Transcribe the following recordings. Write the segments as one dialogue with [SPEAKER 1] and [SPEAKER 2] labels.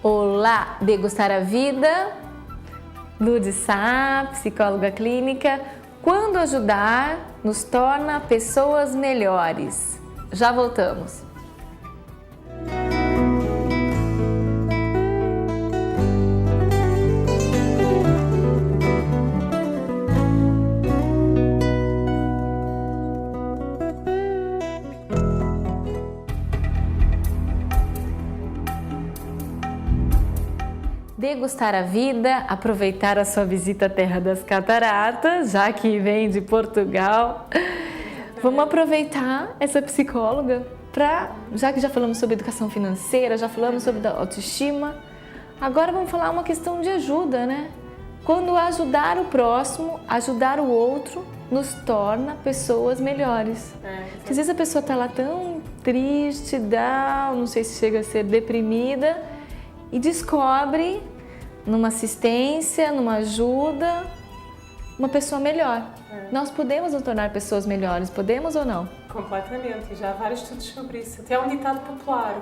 [SPEAKER 1] Olá, Degustar a Vida, Lourdes Sá, psicóloga clínica. Quando ajudar nos torna pessoas melhores. Já voltamos. Degustar a vida, aproveitar a sua visita à Terra das Cataratas, já que vem de Portugal. Vamos aproveitar essa psicóloga para, já que já falamos sobre educação financeira, já falamos sobre autoestima, agora vamos falar uma questão de ajuda, né? Quando ajudar o próximo, ajudar o outro, nos torna pessoas melhores. Porque às vezes a pessoa está lá tão triste, down, não sei se chega a ser deprimida, e descobre, numa assistência, numa ajuda, uma pessoa melhor. Nós podemos nos tornar pessoas melhores, podemos ou não?
[SPEAKER 2] Completamente, e já há vários estudos sobre isso. Até há um ditado popular: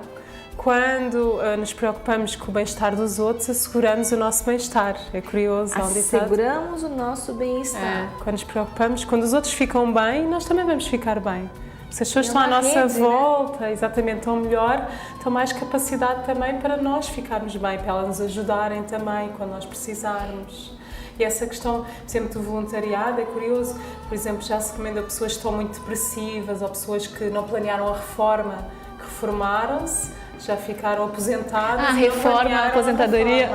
[SPEAKER 2] quando nos preocupamos com o bem-estar dos outros, asseguramos o nosso bem-estar. É curioso, há um ditado.
[SPEAKER 1] Asseguramos o nosso bem-estar.
[SPEAKER 2] Quando nos preocupamos, quando os outros ficam bem, nós também vamos ficar bem. Se as pessoas estão à nossa volta, né? Exatamente, estão melhor, estão mais capacidade também para nós ficarmos bem, para elas nos ajudarem também quando nós precisarmos. E essa questão, por exemplo, do voluntariado é curioso. Por exemplo, já se recomenda pessoas que estão muito depressivas ou pessoas que não planearam a reforma, que reformaram-se, já ficaram aposentadas.
[SPEAKER 1] Reforma, aposentadoria.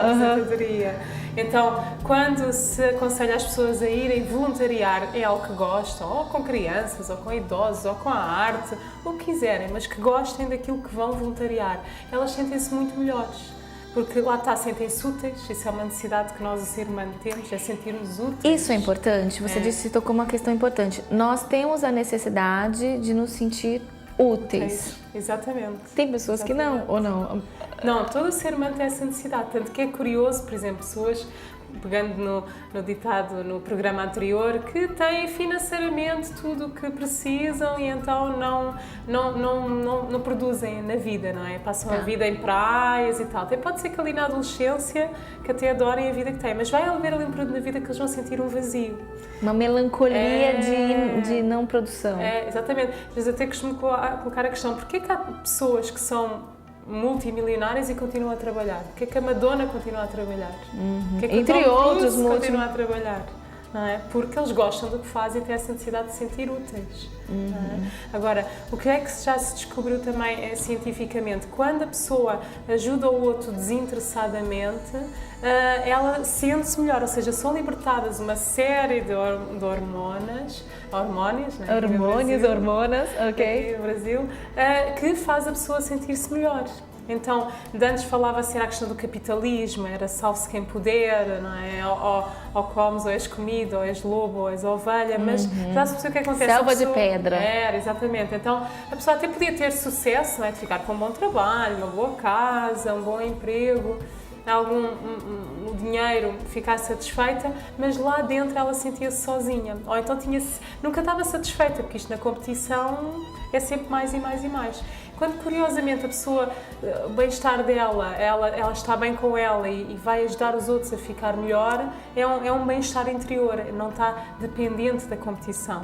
[SPEAKER 2] Então, quando se aconselha as pessoas a irem voluntariar em algo que gostam, ou com crianças, ou com idosos, ou com a arte, o que quiserem, mas que gostem daquilo que vão voluntariar, elas sentem-se muito melhores. Porque lá está, sentem-se úteis, isso é uma necessidade que nós, o ser humano, temos, é sentir-nos úteis.
[SPEAKER 1] Isso é importante, você disse, tocou uma questão importante. Nós temos a necessidade de nos sentir úteis.
[SPEAKER 2] Exatamente.
[SPEAKER 1] Tem pessoas que não, ou não?
[SPEAKER 2] Não, todo o ser humano tem essa necessidade, tanto que é curioso, por exemplo, pessoas, pegando no ditado no programa anterior, que têm financeiramente tudo o que precisam e então não produzem na vida, não é? Passam a vida em praias e tal. Até pode ser que ali na adolescência que até adorem a vida que têm, mas vai haver ali um período na vida que eles vão sentir um vazio.
[SPEAKER 1] Uma melancolia de não produção.
[SPEAKER 2] Exatamente. Às vezes até costumo colocar a questão, porquê que há pessoas que são multimilionárias e continuam a trabalhar? Porquê que a Madonna continua a trabalhar? Porquê que
[SPEAKER 1] Entre outros,
[SPEAKER 2] continua a trabalhar? Não é? Porque eles gostam do que fazem e têm essa necessidade de se sentir úteis. Não é? Agora, o que é que já se descobriu também cientificamente? Quando a pessoa ajuda o outro desinteressadamente, ela sente-se melhor, ou seja, são libertadas uma série de hormonas, né?
[SPEAKER 1] Hormonas, ok.
[SPEAKER 2] Aqui no Brasil, que faz a pessoa sentir-se melhor. Então, de antes falava-se era a questão do capitalismo, era salve-se quem puder, não é? Ou comes, ou és comida, ou és lobo, ou és ovelha, mas já se percebeu o que acontece?
[SPEAKER 1] Selva de pedra.
[SPEAKER 2] Exatamente. Então, a pessoa até podia ter sucesso, não é? De ficar com um bom trabalho, uma boa casa, um bom emprego, o dinheiro, ficar satisfeita, mas lá dentro ela sentia-se sozinha. Ou então nunca estava satisfeita, porque isto na competição é sempre mais e mais e mais. Quando, curiosamente, a pessoa, o bem-estar dela, ela está bem com ela e vai ajudar os outros a ficar melhor, é um bem-estar interior, não está dependente da competição.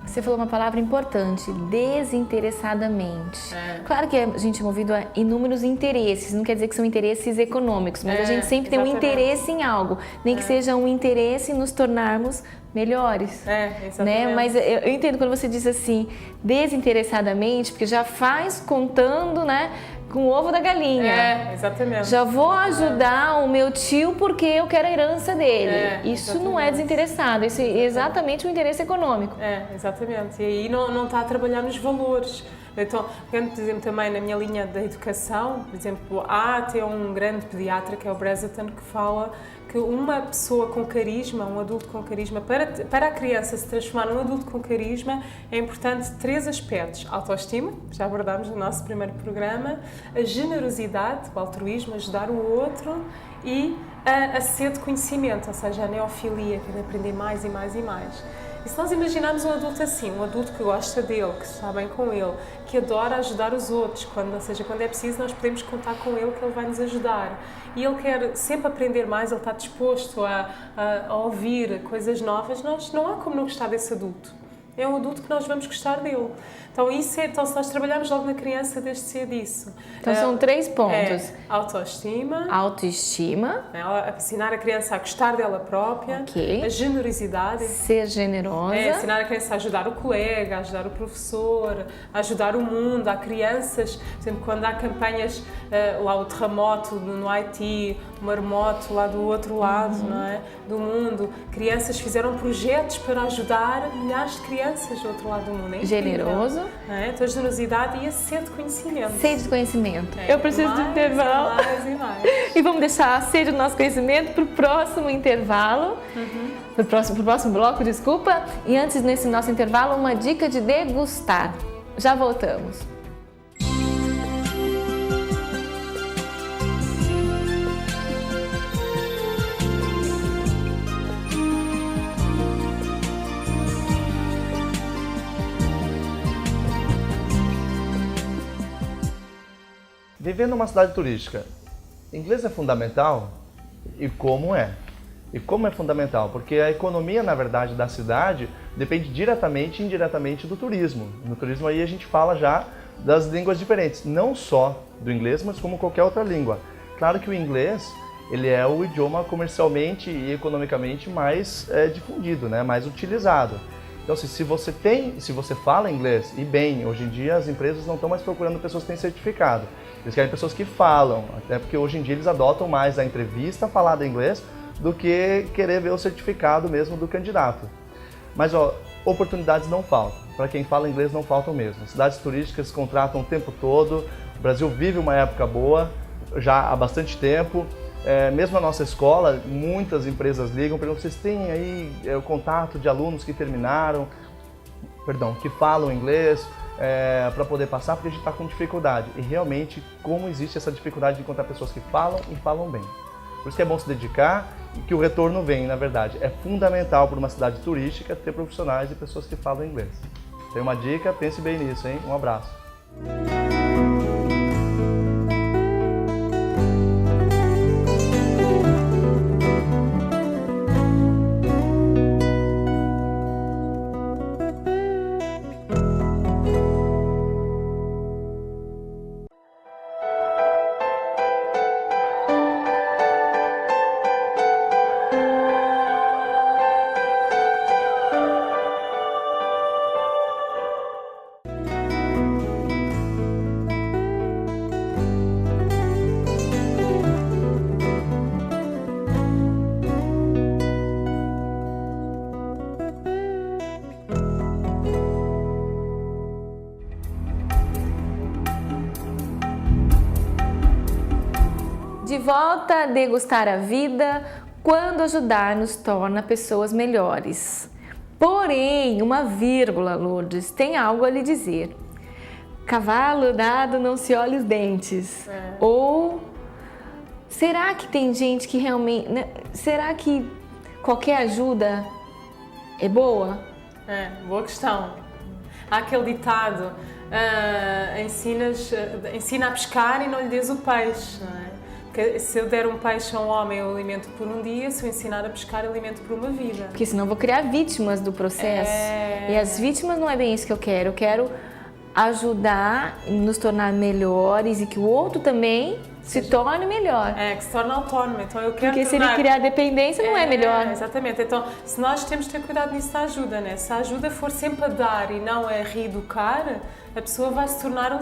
[SPEAKER 1] Você falou uma palavra importante, desinteressadamente. Claro que a gente é movido a inúmeros interesses, não quer dizer que são interesses econômicos, mas a gente sempre tem um interesse em algo, nem que seja um interesse em nos tornarmos melhores.
[SPEAKER 2] Exatamente.
[SPEAKER 1] Né? Mas eu entendo quando você diz assim, desinteressadamente, porque já faz contando, né, com o ovo da galinha.
[SPEAKER 2] Exatamente.
[SPEAKER 1] Já vou ajudar o meu tio porque eu quero a herança dele. Isso não é desinteressado, isso é exatamente o interesse econômico.
[SPEAKER 2] Exatamente. E aí não está a trabalhar nos valores. Então, por exemplo, também na minha linha da educação, por exemplo, há até um grande pediatra, que é o Brereton, que fala que uma pessoa com carisma, um adulto com carisma, para a criança se transformar num adulto com carisma, é importante 3 aspectos: autoestima, já abordámos no nosso primeiro programa, a generosidade, o altruísmo, ajudar o outro, e a sede de conhecimento, ou seja, a neofilia, querer aprender mais e mais e mais. E se nós imaginarmos um adulto assim, um adulto que gosta dele, que está bem com ele, que adora ajudar os outros, ou seja, quando é preciso nós podemos contar com ele que ele vai nos ajudar. E ele quer sempre aprender mais, ele está disposto a ouvir coisas novas, não há como não gostar desse adulto. É um adulto que nós vamos gostar dele. Então, então se nós trabalharmos logo na criança desde cedo isso.
[SPEAKER 1] Então, são 3 pontos.
[SPEAKER 2] Autoestima.
[SPEAKER 1] Autoestima.
[SPEAKER 2] Ensinar a criança a gostar dela própria.
[SPEAKER 1] Okay.
[SPEAKER 2] A generosidade.
[SPEAKER 1] Ser generosa.
[SPEAKER 2] Ensinar a criança a ajudar o colega, a ajudar o professor, a ajudar o mundo. Há crianças, por exemplo, quando há campanhas, lá o terremoto no Haiti, o maremoto lá do outro lado, não é? Do mundo, crianças fizeram projetos para ajudar milhares de crianças do outro lado do mundo. É
[SPEAKER 1] generoso.
[SPEAKER 2] Então, a generosidade e a sede de conhecimento.
[SPEAKER 1] Sede de conhecimento. Eu preciso de intervalo.
[SPEAKER 2] Mais.
[SPEAKER 1] E vamos deixar a sede do nosso conhecimento para o próximo intervalo. Para o próximo bloco, desculpa. E antes, nesse nosso intervalo, uma dica de degustar. Já voltamos.
[SPEAKER 3] Viver numa cidade turística, inglês é fundamental? E como é? E como é fundamental? Porque a economia, na verdade, da cidade depende diretamente e indiretamente do turismo. No turismo aí a gente fala já das línguas diferentes, não só do inglês, mas como qualquer outra língua. Claro que o inglês, ele é o idioma comercialmente e economicamente mais difundido, né? Mais utilizado. Então, se você fala inglês, e bem, hoje em dia as empresas não estão mais procurando pessoas que têm certificado. Eles querem pessoas que falam, até porque hoje em dia eles adotam mais a entrevista falada em inglês do que querer ver o certificado mesmo do candidato. Mas, oportunidades não faltam. Para quem fala inglês, não faltam mesmo. Cidades turísticas contratam o tempo todo. O Brasil vive uma época boa, já há bastante tempo. Mesmo na nossa escola, muitas empresas ligam, perguntam: vocês têm aí o contato de alunos que que falam inglês para poder passar, porque a gente está com dificuldade. E realmente, como existe essa dificuldade de encontrar pessoas que falam e falam bem. Por isso que é bom se dedicar e que o retorno vem, na verdade. É fundamental para uma cidade turística ter profissionais e pessoas que falam inglês. Tem uma dica, pense bem nisso, hein? Um abraço.
[SPEAKER 1] De volta a degustar a vida, quando ajudar nos torna pessoas melhores. Porém, uma vírgula, Lourdes, tem algo a lhe dizer. Cavalo dado não se olha os dentes. Ou será que tem gente que realmente... Será que qualquer ajuda é boa?
[SPEAKER 2] Boa questão. Há aquele ditado, ensina a pescar e não lhe des o peixe, não é? Porque se eu der um peixe a um homem, eu alimento por um dia, se eu ensinar a pescar, eu alimento por uma vida.
[SPEAKER 1] Porque senão eu vou criar vítimas do processo. E as vítimas não é bem isso que eu quero. Eu quero ajudar, nos tornar melhores e que o outro também se torne melhor.
[SPEAKER 2] Que se torne autónomo. Então eu quero
[SPEAKER 1] Porque se ele criar dependência, não é melhor.
[SPEAKER 2] Exatamente. Então, se nós temos que ter cuidado nisso da ajuda, né? Se a ajuda for sempre a dar e não a reeducar, a pessoa vai se tornar um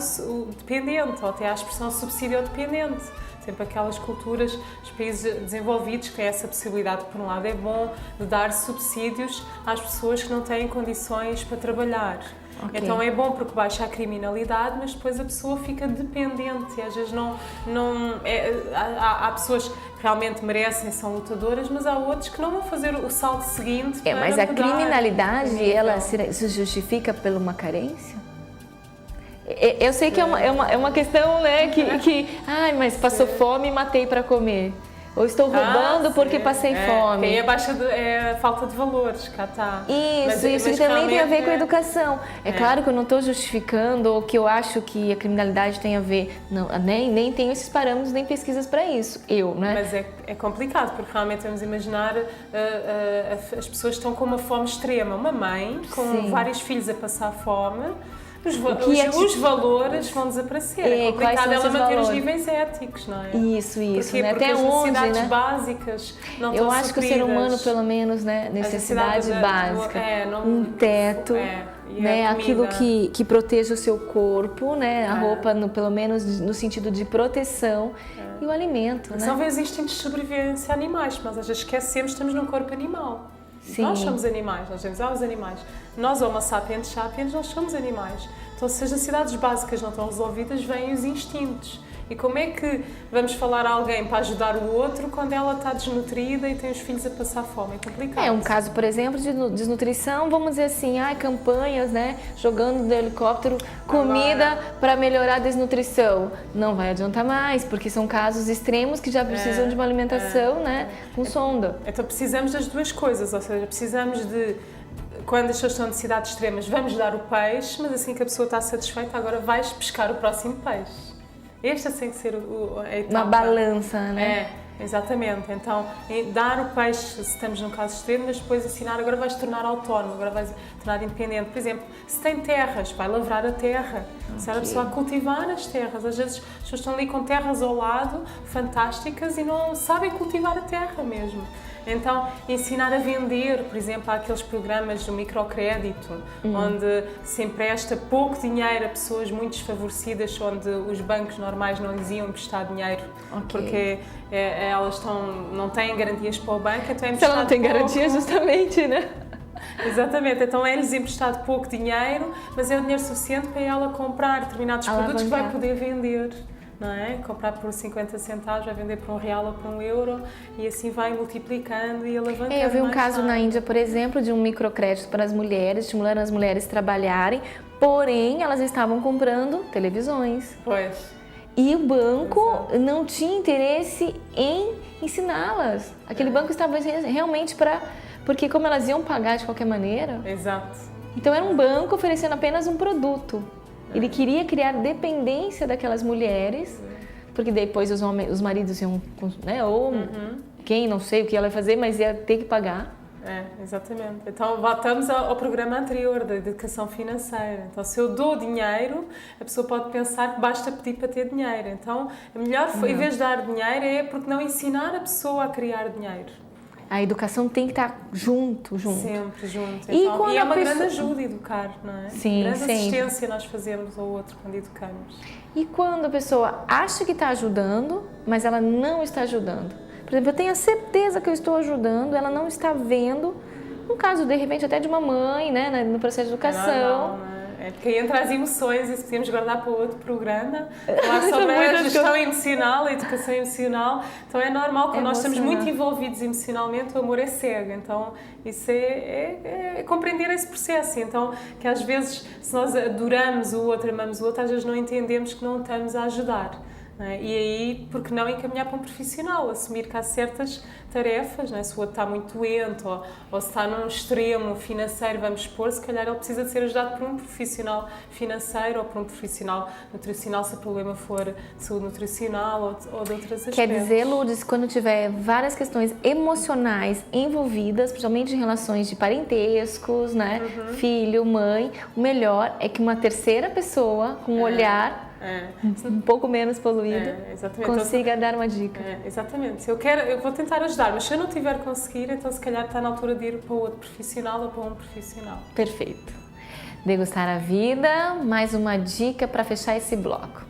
[SPEAKER 2] dependente, ou até a expressão subsídio-dependente. Sempre aquelas culturas, os países desenvolvidos que têm essa possibilidade, por um lado é bom, de dar subsídios às pessoas que não têm condições para trabalhar. Okay. Então é bom porque baixa a criminalidade, mas depois a pessoa fica dependente e às vezes há pessoas que realmente merecem, são lutadoras, mas há outros que não vão fazer o salto seguinte para
[SPEAKER 1] mas a criminalidade, ela se justifica por uma carência? Eu sei que é uma questão, né, mas passou fome e matei para comer. Ou estou roubando porque
[SPEAKER 2] sim,
[SPEAKER 1] passei fome.
[SPEAKER 2] Aí é falta de valores, cá está.
[SPEAKER 1] Isso também tem a ver com a educação. É claro que eu não estou justificando ou que eu acho que a criminalidade tem a ver, não, nem tenho esses parâmetros, nem pesquisas para isso, né?
[SPEAKER 2] Mas é complicado, porque realmente vamos imaginar as pessoas estão com uma fome extrema. Uma mãe com vários filhos a passar fome, os valores vão desaparecer. É complicado ela manter os níveis éticos, não é?
[SPEAKER 1] Isso,
[SPEAKER 2] Porque
[SPEAKER 1] né? Até
[SPEAKER 2] as
[SPEAKER 1] onde,
[SPEAKER 2] necessidades
[SPEAKER 1] né?
[SPEAKER 2] básicas não
[SPEAKER 1] Eu
[SPEAKER 2] estão
[SPEAKER 1] acho que o ser humano, pelo menos, né? Necessidade básica, um teto, né? Aquilo que proteja o seu corpo, né? A roupa, pelo menos no sentido de proteção, e o alimento, né?
[SPEAKER 2] São vezes instintos de sobrevivência animais, mas às vezes esquecemos que estamos num corpo animal.
[SPEAKER 1] Sim.
[SPEAKER 2] Nós somos animais, nós dizemos, os animais. Nós, Homo sapiens, nós somos animais. Então, se as necessidades básicas não estão resolvidas, vêm os instintos. E como é que vamos falar a alguém para ajudar o outro quando ela está desnutrida e tem os filhos a passar fome? É complicado.
[SPEAKER 1] É um caso, por exemplo, de desnutrição, vamos dizer assim, campanhas, né, jogando do helicóptero comida para melhorar a desnutrição. Não vai adiantar mais, porque são casos extremos que já precisam de uma alimentação, né, com sonda.
[SPEAKER 2] Então precisamos das duas coisas, ou seja, precisamos de, quando as pessoas estão em necessidades extremas, vamos dar o peixe, mas assim que a pessoa está satisfeita, agora vais pescar o próximo peixe. Esta tem que ser a etapa.
[SPEAKER 1] Uma balança, né?
[SPEAKER 2] Exatamente. Então, dar o peixe, se estamos num caso extremo, mas depois ensinar, agora vais te tornar autónomo, agora vais te tornar independente. Por exemplo, se tem terras, vai lavrar a terra. Se a pessoa a cultivar as terras. Às vezes as pessoas estão ali com terras ao lado, fantásticas, e não sabem cultivar a terra mesmo. Então, ensinar a vender, por exemplo, há aqueles programas do microcrédito, onde se empresta pouco dinheiro a pessoas muito desfavorecidas, onde os bancos normais não lhes iam emprestar dinheiro, porque elas não têm garantias para o banco, então é emprestado pouco.
[SPEAKER 1] Se ela não tem garantia, justamente, né?
[SPEAKER 2] Exatamente, então é-lhes emprestado pouco dinheiro, mas é o dinheiro suficiente para ela comprar determinados produtos que vai poder vender. Não é? Comprar por 50 centavos, vai vender por R$1 ou por €1 e assim vai multiplicando e alavancando.
[SPEAKER 1] Eu vi um caso na Índia, por exemplo, de um microcrédito para as mulheres, estimulando as mulheres a trabalharem, porém elas estavam comprando televisões.
[SPEAKER 2] Pois.
[SPEAKER 1] E o banco não tinha interesse em ensiná-las. Aquele banco estava realmente porque como elas iam pagar de qualquer maneira.
[SPEAKER 2] Exato.
[SPEAKER 1] Então era um banco oferecendo apenas um produto. Ele queria criar dependência daquelas mulheres, porque depois os maridos iam, né, ou quem, não sei o que ela ia fazer, mas ia ter que pagar.
[SPEAKER 2] Exatamente. Então voltamos ao programa anterior da educação financeira. Então se eu dou dinheiro, a pessoa pode pensar que basta pedir para ter dinheiro. Então a melhor, em vez de dar dinheiro, é porque não ensinar a pessoa a criar dinheiro.
[SPEAKER 1] A educação tem que estar junto.
[SPEAKER 2] Sempre junto.
[SPEAKER 1] Então,
[SPEAKER 2] e é uma grande ajuda educar, não é?
[SPEAKER 1] Sim,
[SPEAKER 2] grande
[SPEAKER 1] sempre.
[SPEAKER 2] assistência nós fazemos ao outro quando educamos.
[SPEAKER 1] E quando a pessoa acha que está ajudando, mas ela não está ajudando? Por exemplo, eu tenho a certeza que eu estou ajudando, ela não está vendo. No caso, de repente, até de uma mãe, né, no processo de educação.
[SPEAKER 2] Não. É porque aí entra as emoções, isso podemos guardar para outro programa. Falar sobre a gestão emocional, a educação emocional. Então é normal, quando nós estamos muito envolvidos emocionalmente, o amor é cego. Então isso é compreender esse processo. Então, que às vezes, se nós adoramos o outro, amamos o outro, às vezes não entendemos que não estamos a ajudar. E aí, porque não encaminhar para um profissional, assumir que há certas tarefas, se o outro está muito doente ou se está num extremo financeiro, vamos expor, se calhar ele precisa de ser ajudado por um profissional financeiro ou por um profissional nutricional, se o problema for de saúde nutricional ou de outras aspectos.
[SPEAKER 1] Quer dizer, Lourdes, quando tiver várias questões emocionais envolvidas, principalmente em relações de parentescos, né, filho, mãe, o melhor é que uma terceira pessoa com um olhar um pouco menos poluído, consiga dar uma dica.
[SPEAKER 2] Exatamente. Se eu vou tentar ajudar, mas se eu não tiver conseguir, então se calhar está na altura de ir para outro profissional ou para um profissional.
[SPEAKER 1] Perfeito. Degustar a vida, mais uma dica para fechar esse bloco.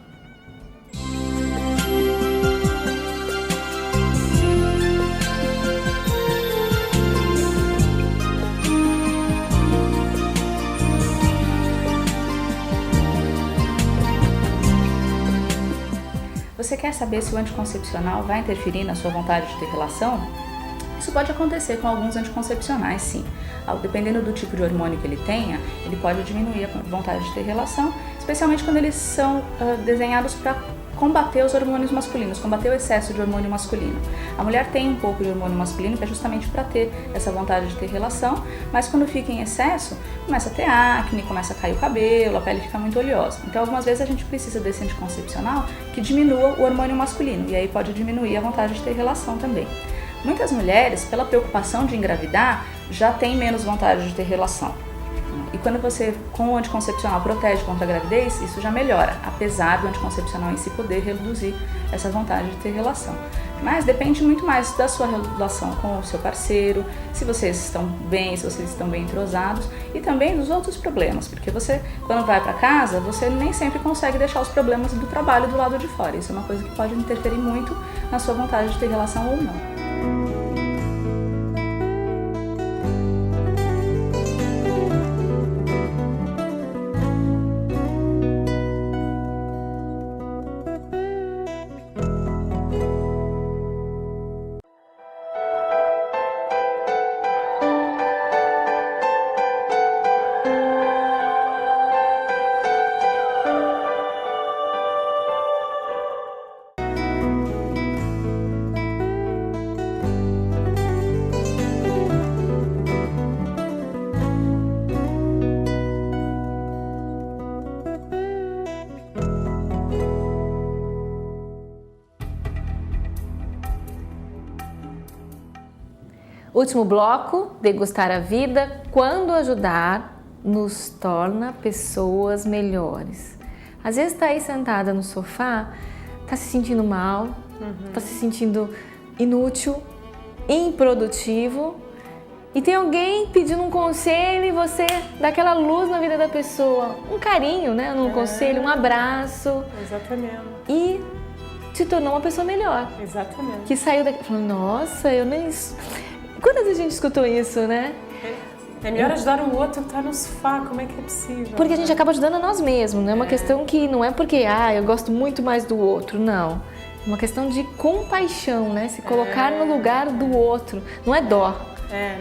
[SPEAKER 4] Você quer saber se o anticoncepcional vai interferir na sua vontade de ter relação? Isso pode acontecer com alguns anticoncepcionais, sim. Dependendo do tipo de hormônio que ele tenha, ele pode diminuir a vontade de ter relação, especialmente quando eles são desenhados para combater os hormônios masculinos, combater o excesso de hormônio masculino. A mulher tem um pouco de hormônio masculino que é justamente para ter essa vontade de ter relação, mas quando fica em excesso, começa a ter acne, começa a cair o cabelo, a pele fica muito oleosa. Então algumas vezes a gente precisa desse anticoncepcional que diminua o hormônio masculino e aí pode diminuir a vontade de ter relação também. Muitas mulheres, pela preocupação de engravidar, já têm menos vontade de ter relação. E quando você, com o anticoncepcional, protege contra a gravidez, isso já melhora, apesar do anticoncepcional em si poder reduzir essa vontade de ter relação. Mas depende muito mais da sua relação com o seu parceiro, se vocês estão bem, se vocês estão bem entrosados, e também dos outros problemas, porque você, quando vai para casa, você nem sempre consegue deixar os problemas do trabalho do lado de fora. Isso é uma coisa que pode interferir muito na sua vontade de ter relação ou não.
[SPEAKER 1] Último bloco, degustar a vida, quando ajudar nos torna pessoas melhores. Às vezes está aí sentada no sofá, está se sentindo mal, está se sentindo inútil, improdutivo, e tem alguém pedindo um conselho e você dá aquela luz na vida da pessoa, um carinho, né? Um conselho, um abraço.
[SPEAKER 2] Exatamente.
[SPEAKER 1] E te tornou uma pessoa melhor.
[SPEAKER 2] Exatamente.
[SPEAKER 1] Que saiu daqui falando, nossa, eu nem... Quantas vezes a gente escutou isso, né?
[SPEAKER 2] É melhor ajudar o outro que está no sofá, como é que é possível?
[SPEAKER 1] Porque a gente acaba ajudando a nós mesmos, não é uma questão que não é porque, eu gosto muito mais do outro, não. É uma questão de compaixão, né? Se colocar no lugar do outro, não é dó.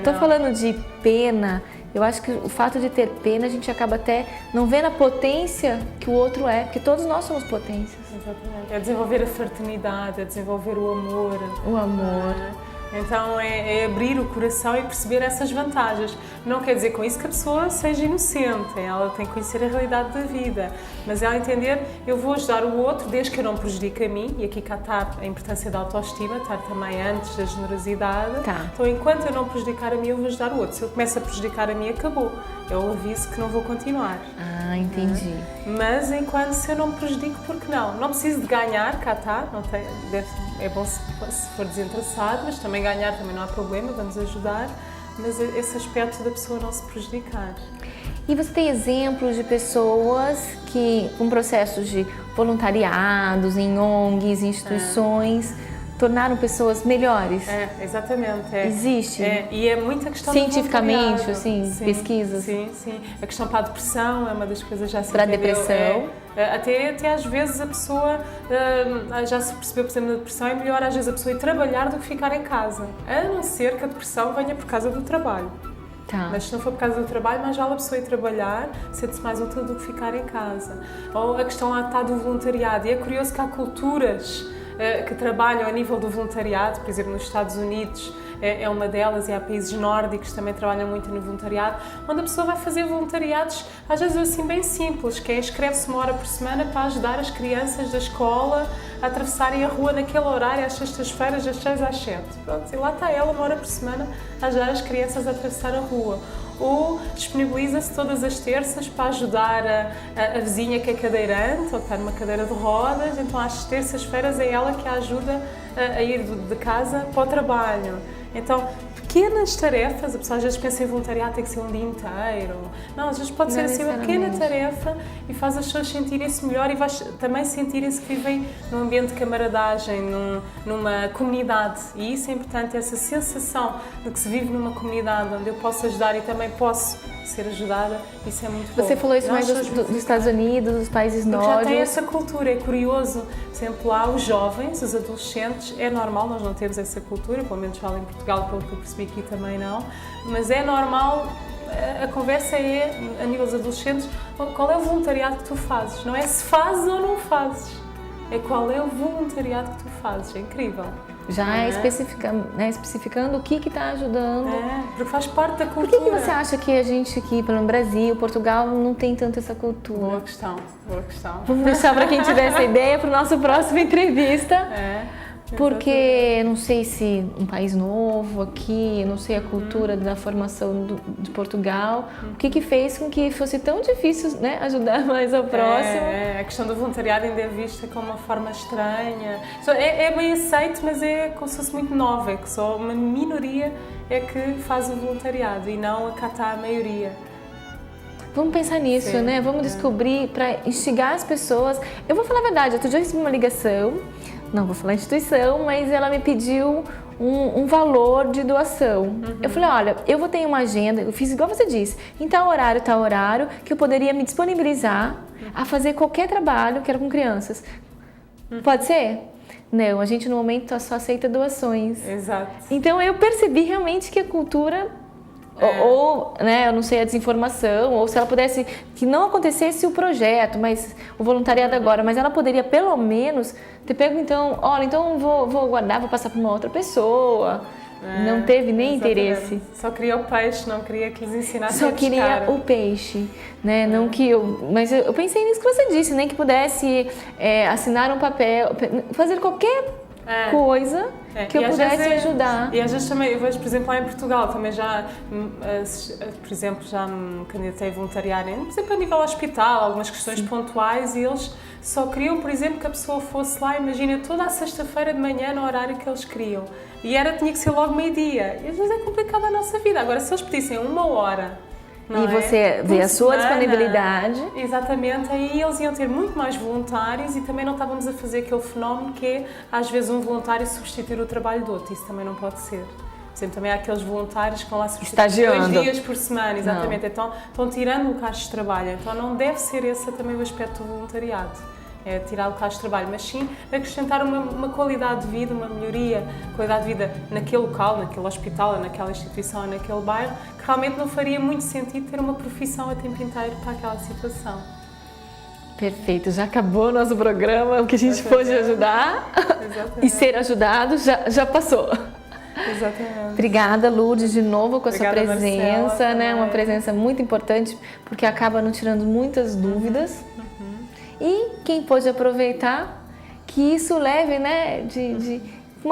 [SPEAKER 1] Tô falando de pena, eu acho que o fato de ter pena, a gente acaba até não vendo a potência que o outro é, porque todos nós somos potências.
[SPEAKER 2] Exatamente. É desenvolver a fraternidade, é desenvolver o amor.
[SPEAKER 1] O amor.
[SPEAKER 2] Então é abrir o coração e perceber essas vantagens. Não quer dizer com isso que a pessoa seja inocente, ela tem que conhecer a realidade da vida, mas ela entender, eu vou ajudar o outro desde que eu não prejudique a mim, e aqui cá está a importância da autoestima, está também antes da generosidade. Então enquanto eu não prejudicar a mim, eu vou ajudar o outro. Se eu começo a prejudicar a mim, acabou. É o aviso que não vou continuar.
[SPEAKER 1] Entendi.
[SPEAKER 2] Mas enquanto se eu não me prejudico, por que não? Não preciso de ganhar, cá está, é bom se for desinteressado, mas também ganhar também não há problema, vamos ajudar, mas esse aspecto da pessoa não se prejudicar.
[SPEAKER 1] E você tem exemplos de pessoas que, com processos de voluntariados, em ONGs, instituições, tornaram pessoas melhores?
[SPEAKER 2] Exatamente.
[SPEAKER 1] Existe?
[SPEAKER 2] E é muita questão
[SPEAKER 1] cientificamente, assim, pesquisas?
[SPEAKER 2] Sim. A questão para a depressão é uma das coisas já se
[SPEAKER 1] para a
[SPEAKER 2] entendeu.
[SPEAKER 1] depressão?
[SPEAKER 2] Até às vezes a pessoa já se percebeu, por exemplo, na depressão, é melhor às vezes a pessoa ir trabalhar do que ficar em casa, a não ser que a depressão venha por causa do trabalho. Mas se não for por causa do trabalho, mais vale a pessoa ir trabalhar, sente-se mais útil do que ficar em casa. Ou a questão lá está do voluntariado, e é curioso que há culturas que trabalham a nível do voluntariado, por exemplo, nos Estados Unidos é uma delas, e há países nórdicos que também trabalham muito no voluntariado, onde a pessoa vai fazer voluntariados, às vezes assim bem simples, que é inscreve-se 1 hora por semana para ajudar as crianças da escola a atravessarem a rua naquele horário, às sextas-feiras, das 6 às 7. Pronto, e lá está ela 1 hora por semana a ajudar as crianças a atravessar a rua. Ou disponibiliza-se todas as terças para ajudar a vizinha que é cadeirante ou que está numa cadeira de rodas, então às terças-feiras é ela que a ajuda a ir de casa para o trabalho. Então, pequenas tarefas, a pessoa às vezes pensa em voluntariado, tem que ser um dia inteiro. Não, às vezes pode ser assim uma pequena tarefa e faz as pessoas sentirem-se melhor e vais também sentirem-se que vivem num ambiente de camaradagem, numa comunidade. E isso é importante, essa sensação de que se vive numa comunidade onde eu posso ajudar e também posso ser ajudada, isso é muito bom.
[SPEAKER 1] Você falou isso mais dos Estados Unidos, dos países nórdicos.
[SPEAKER 2] Já tem essa cultura, é curioso. Por exemplo, lá os jovens, os adolescentes, é normal, nós não temos essa cultura, pelo menos falo em Portugal, pelo que eu percebi aqui também não, mas é normal, a conversa é, a nível dos adolescentes, qual é o voluntariado que tu fazes? Não é se fazes ou não fazes. é qual é o voluntariado que tu fazes. É incrível.
[SPEAKER 1] Já especificando o que está ajudando.
[SPEAKER 2] Porque faz parte da
[SPEAKER 1] Por
[SPEAKER 2] cultura.
[SPEAKER 1] que você acha que a gente aqui, pelo Brasil, Portugal, não tem tanto essa cultura?
[SPEAKER 2] Boa questão, boa questão.
[SPEAKER 1] Vamos deixar para quem tiver essa ideia para o nosso próximo entrevista. Porque não sei se um país novo aqui, não sei a cultura da formação de Portugal, o que fez com que fosse tão difícil, né, ajudar mais ao próximo.
[SPEAKER 2] A questão do voluntariado ainda é vista como uma forma estranha. É bem aceito, mas é como se fosse muito nova, é que só uma minoria é que faz o voluntariado e não acata a maioria.
[SPEAKER 1] Vamos pensar nisso, né? Vamos descobrir para instigar as pessoas. Eu vou falar a verdade, outro dia eu recebi uma ligação, não vou falar instituição, mas ela me pediu um valor de doação. Eu falei, olha, eu vou ter uma agenda, eu fiz igual você disse, em tal horário, que eu poderia me disponibilizar a fazer qualquer trabalho que era com crianças. Pode ser? Não, a gente no momento só aceita doações.
[SPEAKER 2] Exato.
[SPEAKER 1] Então eu percebi realmente que a cultura... Ou, né, eu não sei a desinformação, ou se ela pudesse, que não acontecesse o projeto, mas o voluntariado agora, mas ela poderia pelo menos ter pego então, olha, então vou guardar, vou passar para uma outra pessoa. Não teve nem interesse.
[SPEAKER 2] Só queria o peixe, não queria que lhes ensinassem
[SPEAKER 1] Só
[SPEAKER 2] a pescar.
[SPEAKER 1] queria o peixe, né? Não que mas eu pensei nisso que você disse, nem que pudesse assinar um papel, fazer qualquer coisa que eu pudesse ajudar.
[SPEAKER 2] E às vezes também, eu vejo, por exemplo, lá em Portugal, também já, por exemplo, já me candidatei a voluntariar, por exemplo, a nível hospital, algumas questões pontuais, e eles só queriam, por exemplo, que a pessoa fosse lá, imagina, toda a sexta-feira de manhã no horário que eles queriam. E tinha que ser logo meio-dia. E às vezes é complicado a nossa vida. Agora, se eles pedissem 1 hora...
[SPEAKER 1] E você vê a sua disponibilidade.
[SPEAKER 2] Exatamente, aí eles iam ter muito mais voluntários e também não estávamos a fazer aquele fenómeno que é, às vezes, um voluntário substituir o trabalho do outro. Isso também não pode ser. Por exemplo, também há aqueles voluntários que vão lá substituir 2 dias por semana, exatamente. Então, estão tirando locais de trabalho. Então, não deve ser esse também o aspecto do voluntariado. É tirar locais de trabalho, mas sim acrescentar uma qualidade de vida, uma melhoria, qualidade de vida naquele local, naquele hospital, naquela instituição, naquele bairro, que realmente não faria muito sentido ter uma profissão a tempo inteiro para aquela situação.
[SPEAKER 1] Perfeito, já acabou o nosso programa, o que a gente pôde ajudar e ser ajudado já passou.
[SPEAKER 2] Exatamente.
[SPEAKER 1] Obrigada, Lourdes, de novo com a sua
[SPEAKER 2] Obrigada,
[SPEAKER 1] presença,
[SPEAKER 2] Marcela,
[SPEAKER 1] né? Uma presença muito importante, porque acaba nos tirando muitas dúvidas. E quem pôde aproveitar, que isso leve, né,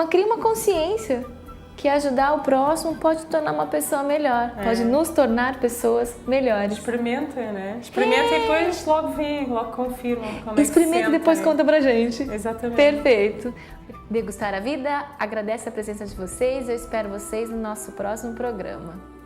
[SPEAKER 1] cria uma consciência que ajudar o próximo pode tornar uma pessoa melhor, pode nos tornar pessoas melhores.
[SPEAKER 2] Experimenta, né? Experimenta e depois logo vem, logo confirma como
[SPEAKER 1] Experimenta e depois conta pra gente.
[SPEAKER 2] Exatamente.
[SPEAKER 1] Perfeito. Degustar a Vida agradece a presença de vocês, eu espero vocês no nosso próximo programa.